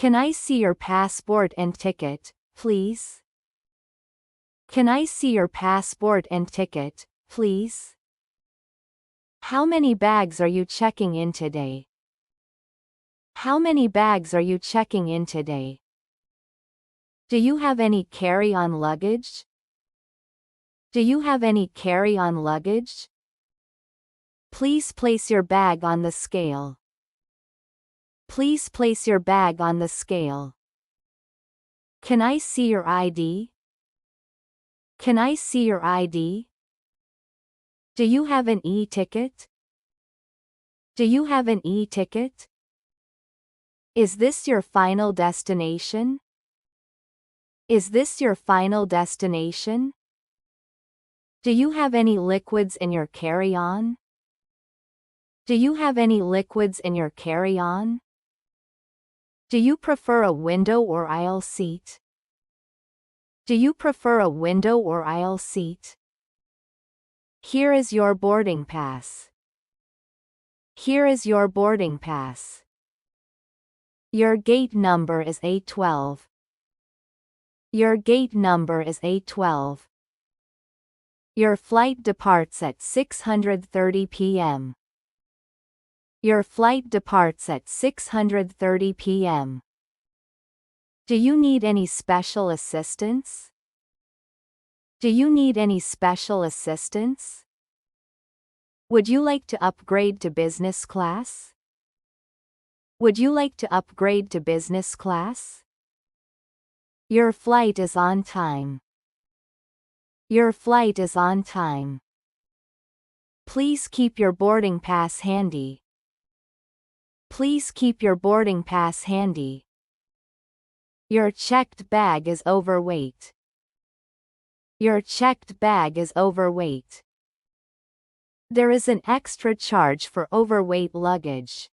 Can I see your passport and ticket, please? Can I see your passport and ticket, please? How many bags are you checking in today? How many bags are you checking in today? Do you have any carry-on luggage? Do you have any carry-on luggage? Please place your bag on the scale. Please place your bag on the scale. Can I see your ID? Can I see your ID? Do you have an e-ticket? Do you have an e-ticket? Is this your final destination? Is this your final destination? Do you have any liquids in your carry-on? Do you have any liquids in your carry-on? Do you prefer a window or aisle seat? Do you prefer a window or aisle seat? Here is your boarding pass. Here is your boarding pass. Your gate number is A12. Your gate number is A12. Your flight departs at 6:30 p.m. Your flight departs at 6:30 p.m. Do you need any special assistance? Do you need any special assistance? Would you like to upgrade to business class? Would you like to upgrade to business class? Your flight is on time. Your flight is on time. Please keep your boarding pass handy. Please keep your boarding pass handy. Your checked bag is overweight. Your checked bag is overweight. There is an extra charge for overweight luggage.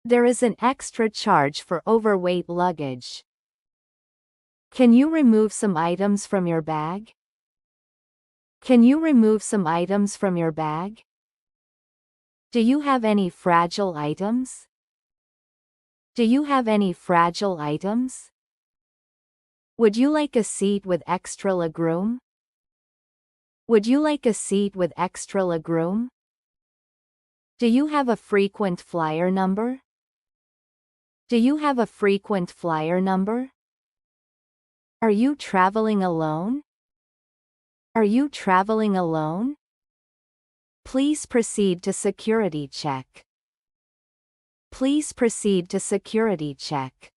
There is an extra charge for overweight luggage. Can you remove some items from your bag? Can you remove some items from your bag? Do you have any fragile items? Do you have any fragile items? Would you like a seat with extra legroom? Would you like a seat with extra legroom? Do you have a frequent flyer number? Do you have a frequent flyer number? Are you traveling alone? Are you traveling alone? Please proceed to security check. Please proceed to security check.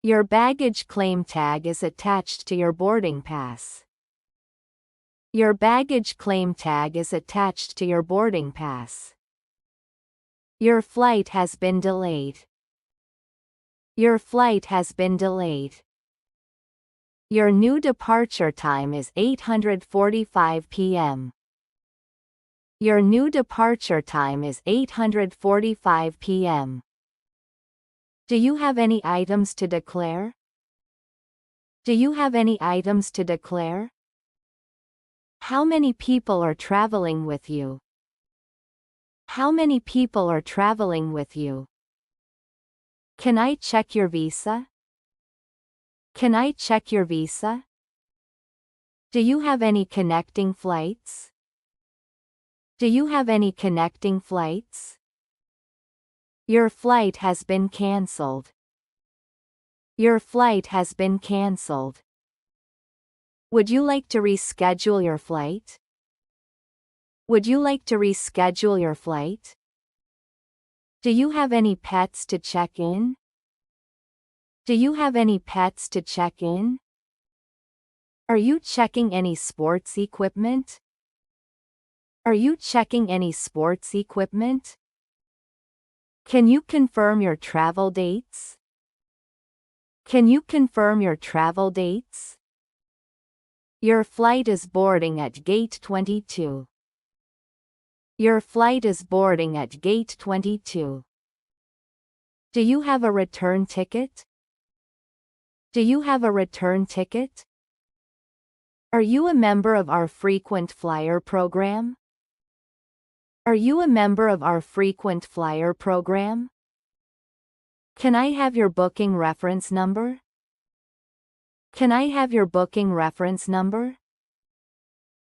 Your baggage claim tag is attached to your boarding pass. Your baggage claim tag is attached to your boarding pass. Your flight has been delayed. Your flight has been delayed. Your new departure time is 8:45 p.m. Your new departure time is 8:45 p.m. Do you have any items to declare? Do you have any items to declare? How many people are traveling with you? How many people are traveling with you? Can I check your visa? Can I check your visa? Do you have any connecting flights? Do you have any connecting flights? Your flight has been cancelled. Your flight has been cancelled. Would you like to reschedule your flight? Would you like to reschedule your flight? Do you have any pets to check in? Do you have any pets to check in? Are you checking any sports equipment? Are you checking any sports equipment? Can you confirm your travel dates? Can you confirm your travel dates? Your flight is boarding at gate 22. Your flight is boarding at gate 22. Do you have a return ticket? Do you have a return ticket? Are you a member of our frequent flyer program? Are you a member of our frequent flyer program? Can I have your booking reference number? Can I have your booking reference number?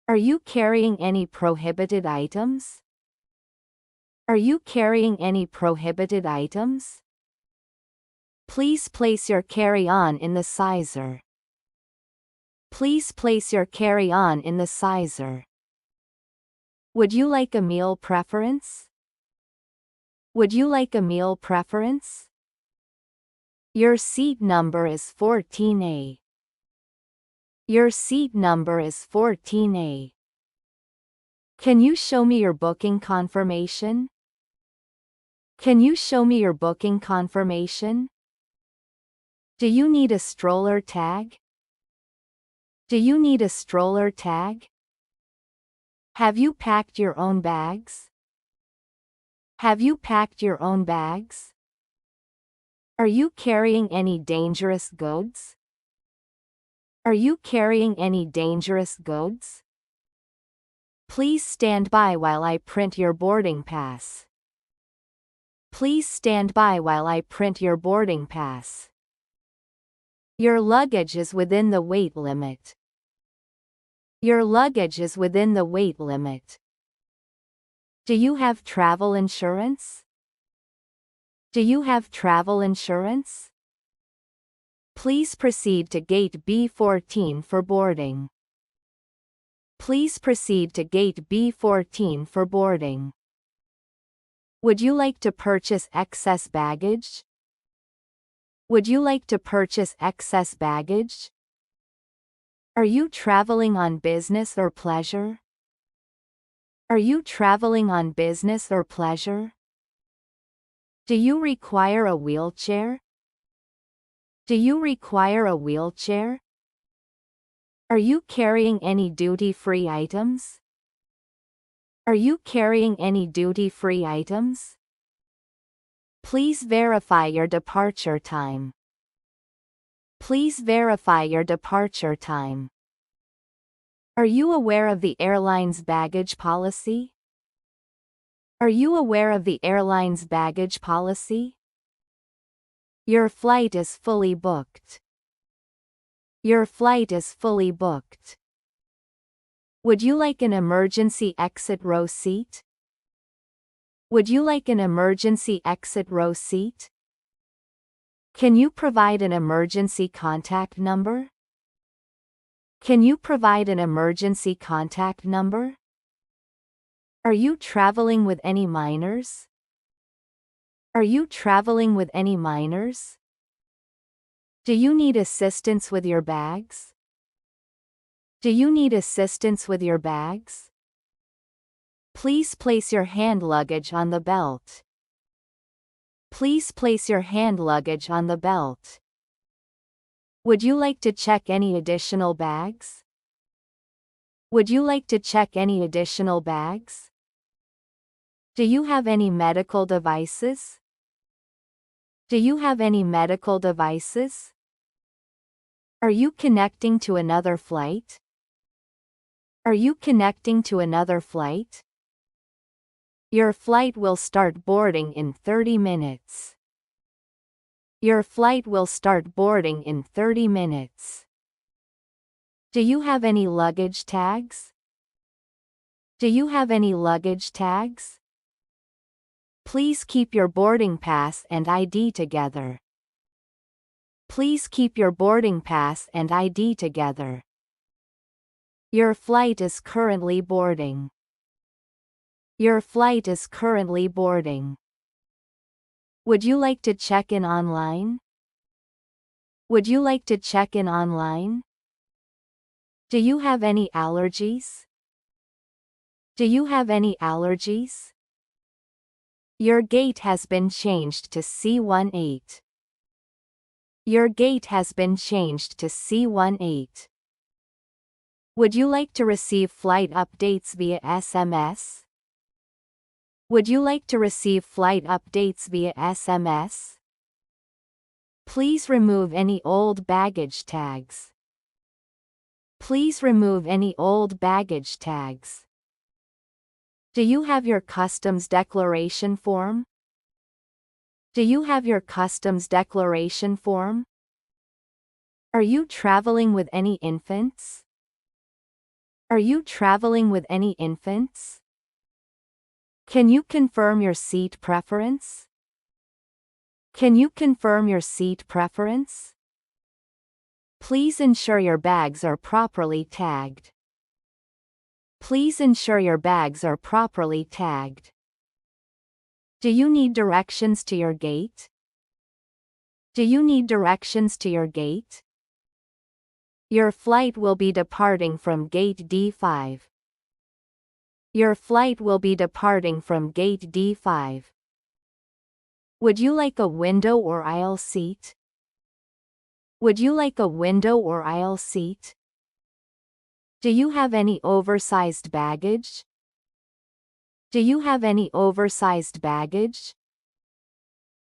Are you carrying any prohibited items? Are you carrying any prohibited items? Please place your carry-on in the sizer. Please place your carry-on in the sizer. Would you like a meal preference? Would you like a meal preference? Your seat number is 14A. Your seat number is 14A. Can you show me your booking confirmation? Can you show me your booking confirmation? Do you need a stroller tag? Do you need a stroller tag? Have you packed your own bags? Have you packed your own bags? Are you carrying any dangerous goods? Are you carrying any dangerous goods? Please stand by while I print your boarding pass. Please stand by while I print your boarding pass. Your luggage is within the weight limit. Your luggage is within the weight limit. Do you have travel insurance? Do you have travel insurance? Please proceed to gate B14 for boarding. Please proceed to gate B14 for boarding. Would you like to purchase excess baggage? Would you like to purchase excess baggage? Are you traveling on business or pleasure? Are you traveling on business or pleasure? Do you require a wheelchair? Do you require a wheelchair? Are you carrying any duty-free items? Are you carrying any duty-free items? Please verify your departure time. Please verify your departure time. Are you aware of the airline's baggage policy? Are you aware of the airline's baggage policy? Your flight is fully booked. Your flight is fully booked. Would you like an emergency exit row seat? Would you like an emergency exit row seat? Can you provide an emergency contact number? Can you provide an emergency contact number? Are you traveling with any minors? Are you traveling with any minors? Do you need assistance with your bags? Do you need assistance with your bags? Please place your hand luggage on the belt. Please place your hand luggage on the belt. Would you like to check any additional bags? Would you like to check any additional bags? Do you have any medical devices? Do you have any medical devices? Are you connecting to another flight? Are you connecting to another flight? Your flight will start boarding in 30 minutes. Your flight will start boarding in 30 minutes. Do you have any luggage tags? Do you have any luggage tags? Please keep your boarding pass and ID together. Please keep your boarding pass and ID together. Your flight is currently boarding. Your flight is currently boarding. Would you like to check in online? Would you like to check in online? Do you have any allergies? Do you have any allergies? Your gate has been changed to C18. Your gate has been changed to C18. Would you like to receive flight updates via SMS? Would you like to receive flight updates via SMS? Please remove any old baggage tags. Please remove any old baggage tags. Do you have your customs declaration form? Do you have your customs declaration form? Are you traveling with any infants? Are you traveling with any infants? Can you confirm your seat preference? Can you confirm your seat preference? Please ensure your bags are properly tagged. Please ensure your bags are properly tagged. Do you need directions to your gate? Do you need directions to your gate? Your flight will be departing from gate D5. Your flight will be departing from gate D5. Would you like a window or aisle seat? Would you like a window or aisle seat? Do you have any oversized baggage? Do you have any oversized baggage?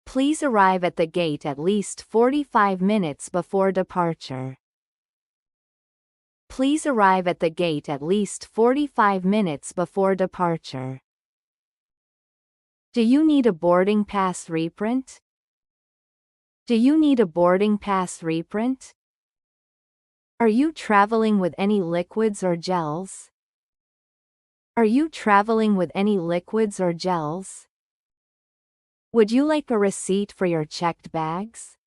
Please arrive at the gate at least 45 minutes before departure. Please arrive at the gate at least 45 minutes before departure. Do you need a boarding pass reprint? Do you need a boarding pass reprint? Are you traveling with any liquids or gels? Are you traveling with any liquids or gels? Would you like a receipt for your checked bags?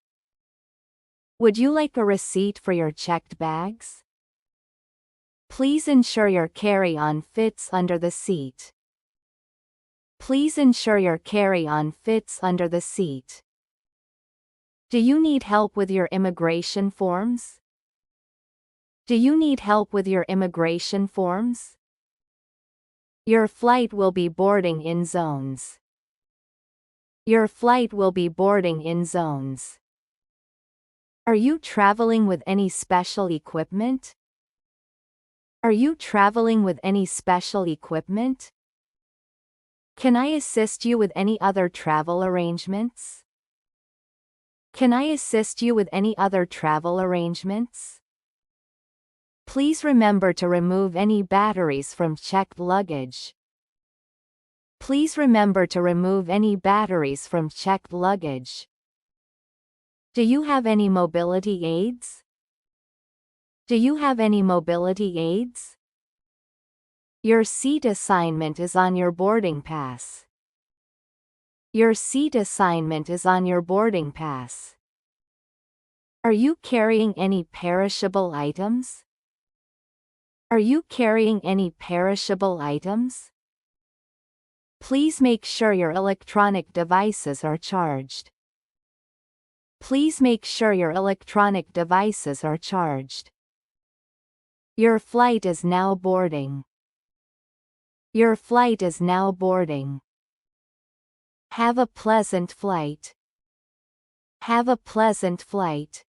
Would you like a receipt for your checked bags? Please ensure your carry-on fits under the seat. Please ensure your carry-on fits under the seat. Do you need help with your immigration forms? Do you need help with your immigration forms? Your flight will be boarding in zones. Your flight will be boarding in zones. Are you traveling with any special equipment? Are you traveling with any special equipment? Can I assist you with any other travel arrangements? Can I assist you with any other travel arrangements? Please remember to remove any batteries from checked luggage. Please remember to remove any batteries from checked luggage. Do you have any mobility aids? Do you have any mobility aids? Your seat assignment is on your boarding pass. Your seat assignment is on your boarding pass. Are you carrying any perishable items? Are you carrying any perishable items? Please make sure your electronic devices are charged. Please make sure your electronic devices are charged. Your flight is now boarding. Your flight is now boarding. Have a pleasant flight. Have a pleasant flight.